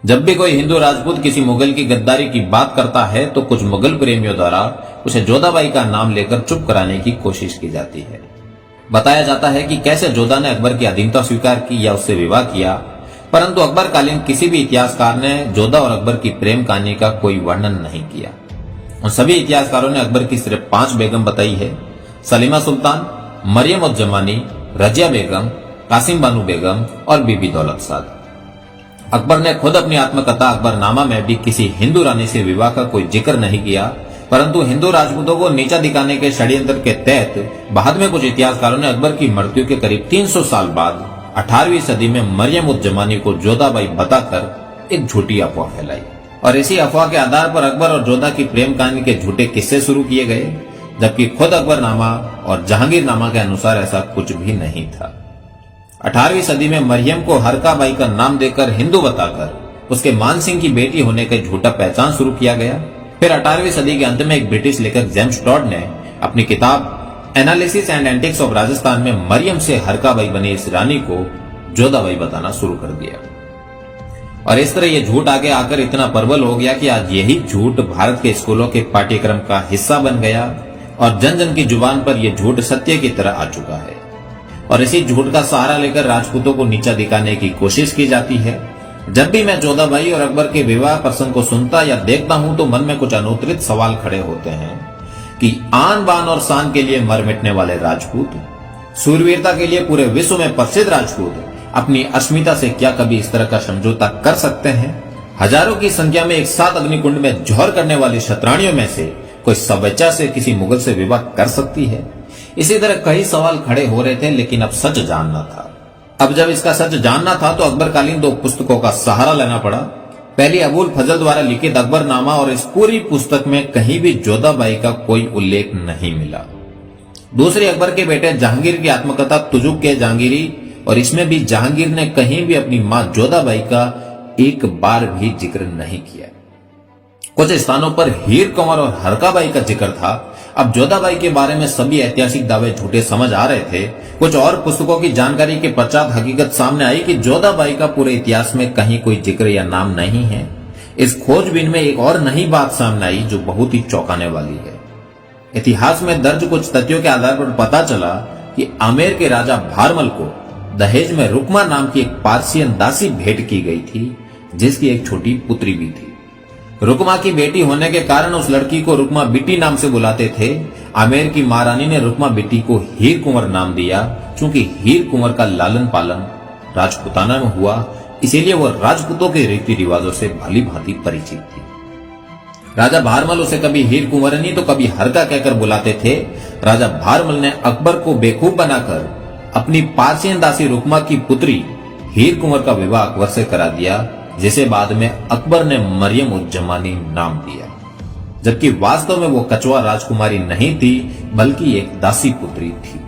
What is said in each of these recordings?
जब भी कोई हिंदू राजपूत किसी मुगल की गद्दारी की बात करता है तो कुछ मुगल प्रेमियों द्वारा उसे जोधाबाई का नाम लेकर चुप कराने की कोशिश की जाती है। बताया जाता है कि कैसे जोधा ने अकबर की अधीनता स्वीकार की या उससे विवाह किया, परंतु अकबरकालीन किसी भी इतिहासकार ने जोधा और अकबर की प्रेम कहानी का कोई वर्णन नहीं किया। उन सभी इतिहासकारों ने अकबर की सिर्फ 5 बेगम बताई है: सलीमा सुल्तान, मरियम उज जमानी, रजिया बेगम, कासिम बानू बेगम और बीबी दौलत साद। अकबर ने खुद अपनी आत्मकथा अकबरनामा में भी किसी हिंदू रानी से विवाह का कोई जिक्र नहीं किया, परंतु हिंदू राजपूतों को नीचा दिखाने के षड्यंत्र के तहत बाद में कुछ इतिहासकारों ने अकबर की मृत्यु के करीब 300 साल बाद 18वीं सदी में मरियम उज जमानी को जोधाबाई बताकर एक झूठी अफवाह फैलाई और इसी अफवाह के आधार पर अकबर और जोधा की प्रेम कहानी के झूठे किस्से शुरू किए गए, जबकि खुद अकबरनामा और जहांगीरनामा के अनुसार ऐसा कुछ भी नहीं था। 18वीं सदी में मरियम को हरका बाई का नाम देकर हिंदू बताकर उसके मान सिंह की बेटी होने का झूठा पहचान शुरू किया गया। फिर 18वीं सदी के अंत में एक ब्रिटिश लेखक जेम्स टॉड ने अपनी किताब analysis and antics of Rajasthan में मरियम से हरका बाई बनी इस रानी को जोधाबाई बताना शुरू कर दिया और इस तरह यह झूठ आगे आकर इतना प्रबल हो गया कि आज यही झूठ भारत के स्कूलों के पाठ्यक्रम का हिस्सा बन गया और जन जन की जुबान पर यह झूठ सत्य की तरह आ चुका है और इसी झूठ का सहारा लेकर राजपूतों को नीचा दिखाने की कोशिश की जाती है। जब भी मैं जोधाबाई और अकबर के विवाह प्रसंग को सुनता या देखता हूं तो मन में कुछ अनुत्तरित सवाल खड़े होते हैं कि आन बान और शान के लिए मर मिटने वाले राजपूत, सूरवीरता के लिए पूरे विश्व में प्रसिद्ध राजपूत अपनी अस्मिता से क्या कभी इस तरह का समझौता कर सकते हैं? हजारों की संख्या में एक साथ अग्निकुंड में जौहर करने वाली शतरानियों में से कोई स्वेच्छा से किसी मुगल से विवाह कर सकती है? इसी तरह कई सवाल खड़े हो रहे थे, लेकिन अब सच जानना था। अब जब इसका सच जानना था तो अकबरकालीन 2 पुस्तकों का सहारा लेना पड़ा। पहली अबुल फजल द्वारा लिखित अकबरनामा, और इस पूरी पुस्तक में कहीं भी जोधाबाई का कोई उल्लेख नहीं मिला। दूसरी अकबर के बेटे जहांगीर की आत्मकथा तुजुक के जहांगीरी, और इसमें भी जहांगीर ने कहीं भी अपनी मां जोधाबाई का एक बार भी जिक्र नहीं किया। कुछ स्थानों पर हीर कुंवर और हरकाबाई का जिक्र था। अब जोधाबाई के बारे में सभी ऐतिहासिक दावे झूठे समझ आ रहे थे। कुछ और पुस्तकों की जानकारी के पश्चात हकीकत सामने आई कि जोधाबाई का पूरे इतिहास में कहीं कोई जिक्र या नाम नहीं है। इस खोजबीन में एक और नई बात सामने आई जो बहुत ही चौंकाने वाली है। इतिहास में दर्ज कुछ तथ्यों के आधार पर पता चला कि आमेर के राजा भारमल को दहेज में रुकमा नाम की एक पारसियन दासी भेंट की गई थी, जिसकी एक छोटी पुत्री भी थी। रुकमा की बेटी होने के कारण उस लड़की को रुकमा बिटी नाम से बुलाते थे। आमेर की महारानी ने रुकमा बिटी को हीर कुंवर नाम दिया, क्योंकि हीर कुंवर का लालन पालन राजपुताना में हुआ, इसीलिए वह राजपूतों के रीति रिवाजों से भली भांति परिचित थी। राजा भारमल उसे कभी हीर कुंवरनी तो कभी हरका कहकर बुलाते थे। राजा भारमल ने अकबर को बेवकूफ बनाकर अपनी पारसियन दासी रुकमा की पुत्री हीर कुंवर का विवाह अकबर से करा दिया, जिसे बाद में अकबर ने मरियम उज जमानी नाम दिया, जबकि वास्तव में वो कछुआ राजकुमारी नहीं थी, बल्कि एक दासी पुत्री थी।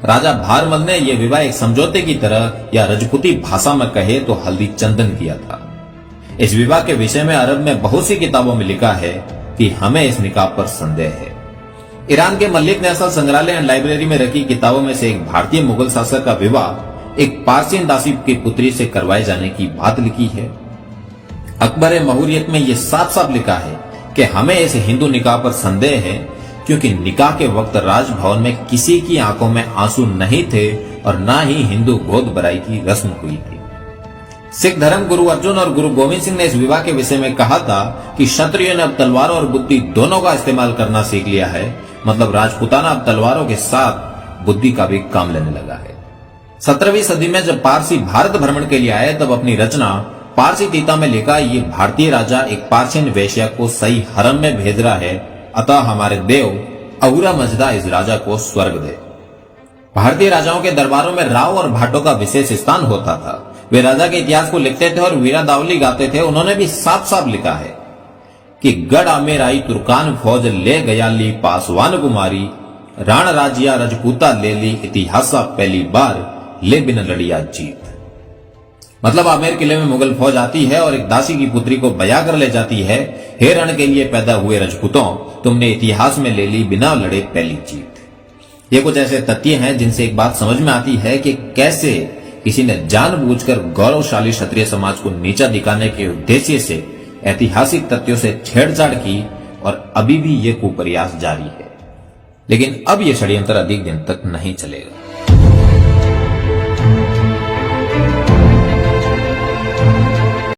राजा भारमल ने यह विवाह एक समझौते की तरह या रजपूती भाषा में कहे तो हल्दी चंदन किया था। इस विवाह के विषय में अरब में बहुत सी किताबों में लिखा है कि हमें इस निकाह पर संदेह है। ईरान के मलिक नेशनल संग्रहालय एंड लाइब्रेरी में रखी किताबों में से एक भारतीय मुगल शासक का विवाह एक पारसियन दासी की पुत्री से करवाए जाने की बात लिखी है। अकबर महुरियत में यह साफ साफ लिखा है कि हमें इस हिंदू निकाह पर संदेह है, क्योंकि निकाह के वक्त राजभवन में किसी की आंखों में आंसू नहीं थे और न ही हिंदू गोद भराई की रस्म हुई थी। सिख धर्म गुरु अर्जुन और गुरु गोविंद सिंह ने इस विवाह के विषय में कहा था कि क्षत्रियों ने अब तलवारों और बुद्धि दोनों का इस्तेमाल करना सीख लिया है, मतलब राजपुताना अब तलवारों के साथ बुद्धि का भी काम लेने लगा है। 17वीं सदी में जब पारसी भारत भ्रमण के लिए आए तब अपनी रचना पारसी तीता में लिखा, ये भारतीय राजा एक पारसियन वेश्या को सही हरम में भेज रहा है, अतः हमारे देव अहुरा मजदा इस राजा को स्वर्ग दे। भारतीय राजाओं के दरबारों में राव और भाटों का विशेष स्थान होता था। वे राजा के इतिहास को लिखते थे और वीरादावली गाते थे। उन्होंने भी साफ साफ लिखा है कि गढ़ आमेर आई तुर्कान फौज ले गया ली पासवान कुमारी, राण राजिया रजपूता ले ली इतिहासा पहली बार ले बिन लड़िया जीत। मतलब आमेर किले में मुगल फौज आती है और एक दासी की पुत्री को बया कर ले जाती है, हे रण के लिए पैदा हुए रजपूतों, तुमने इतिहास में ले ली बिना लड़े पहली जीत। ये कुछ ऐसे तथ्य हैं जिनसे एक बात समझ में आती है कि कैसे किसी ने जानबूझकर गौरवशाली क्षत्रिय समाज को नीचा दिखाने के उद्देश्य से ऐतिहासिक तथ्यों से छेड़छाड़ की और अभी भी ये कुप्रयास जारी है। लेकिन अब यह षड्यंत्र अधिक दिन तक नहीं चलेगा।